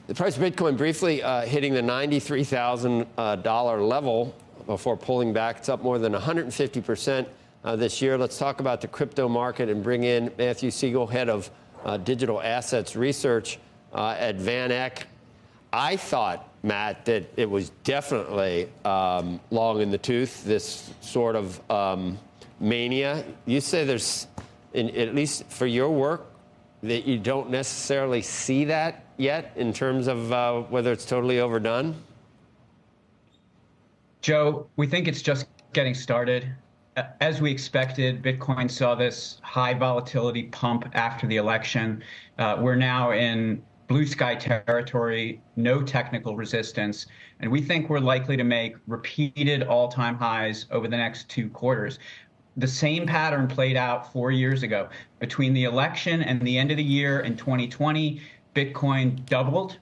The price of Bitcoin briefly hitting the $93,000 level before pulling back. It's up more than 150% this year. Let's talk about the crypto market and bring in Matthew Sigel, head of digital assets research at Van Eck. I thought, Matt, that it was definitely long in the tooth, this sort of mania. You say there's, at least for your work, that you don't necessarily see that yet in terms of whether it's totally overdone? Joe, we think it's just getting started. As we expected, Bitcoin saw this high volatility pump after the election. We're now in blue sky territory, no technical resistance, and we think we're likely to make repeated all-time highs over the next 2 quarters. The same pattern played out 4 years ago. Between the election and the end of the year in 2020, Bitcoin doubled.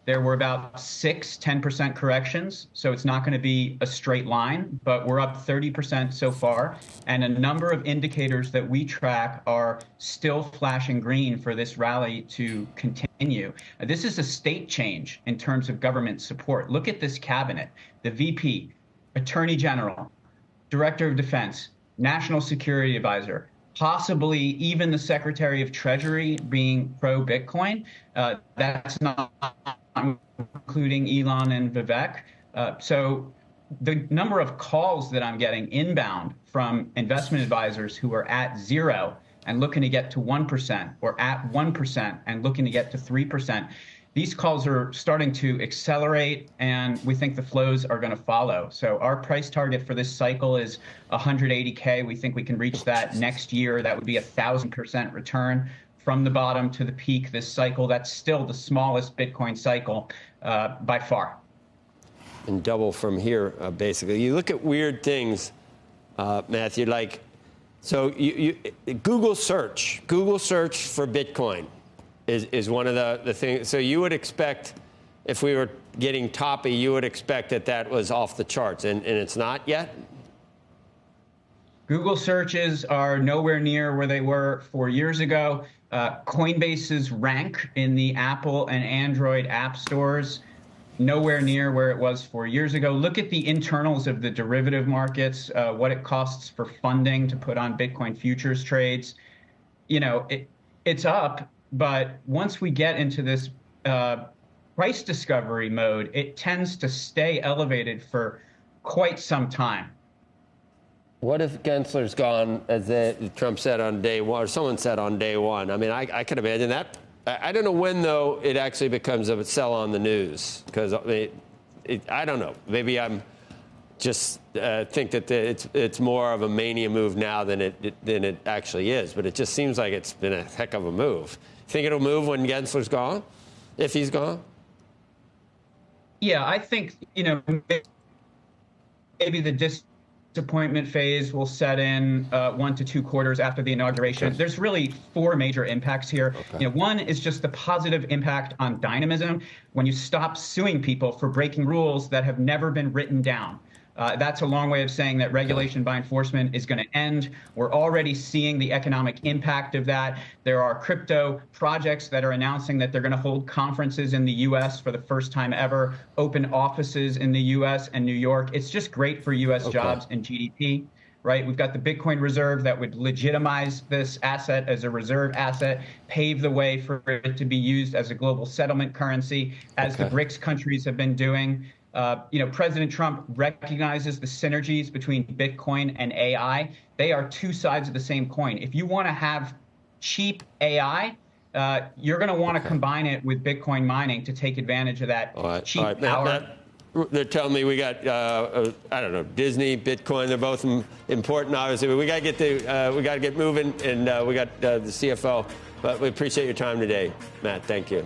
There were about 10% corrections, so it's not going to be a straight line, but we're up 30% so far, and a number of indicators that we track are still flashing green for this rally to continue. This is a state change in terms of government support. Look at this cabinet: the VP, Attorney General, Director of Defense, National Security Advisor, possibly even the Secretary of Treasury being pro-Bitcoin. That's not including Elon and Vivek. So the number of calls that I'm getting inbound from investment advisors who are at 0 and looking to get to 1%, or at 1% and looking to get to 3%, these calls are starting to accelerate, and we think the flows are going to follow. So our price target for this cycle is 180K. We think we can reach that next year. That would be 1,000% return from the bottom to the peak this cycle. That's still the smallest Bitcoin cycle by far. And double from here, basically. You look at weird things, Matthew, like, so Google search for Bitcoin is one of the things. So you would expect, if we were getting toppy, you would expect that was off the charts, and it's not yet? Google searches are nowhere near where they were 4 years ago. Coinbase's rank in the Apple and Android app stores, nowhere near where it was 4 years ago. Look at the internals of the derivative markets, what it costs for funding to put on Bitcoin futures trades. You know, it's up, but once we get into this price discovery mode, it tends to stay elevated for quite some time. What if Gensler's gone, as Trump said on day one, or someone said on day one? I mean, I could imagine that. I don't know when, though, it actually becomes a sell on the news, because I don't know. Maybe I'm just think that it's more of a mania move now than it actually is. But it just seems like it's been a heck of a move. Think it'll move when Gensler's gone, if he's gone? Yeah, I think, you know, maybe the disappointment phase will set in 1 to 2 quarters after the inauguration. Okay. There's really 4 major impacts here. Okay. You know, one is just the positive impact on dynamism when you stop suing people for breaking rules that have never been written down. That's a long way of saying that regulation by enforcement is going to end. We're already seeing the economic impact of that. There are crypto projects that are announcing that they're going to hold conferences in the U.S. for the first time ever, open offices in the U.S. and New York. It's just great for U.S. jobs and GDP, right? We've got the Bitcoin reserve that would legitimize this asset as a reserve asset, pave the way for it to be used as a global settlement currency, as the BRICS countries have been doing. You know, President Trump recognizes the synergies between Bitcoin and AI. They are 2 sides of the same coin. If you want to have cheap AI, you're going to want to combine it with Bitcoin mining to take advantage of that cheap power. They're telling me we got, I don't know, Disney, Bitcoin. They're both important, obviously. But we got to get moving, and we got the CFO. But we appreciate your time today, Matt. Thank you.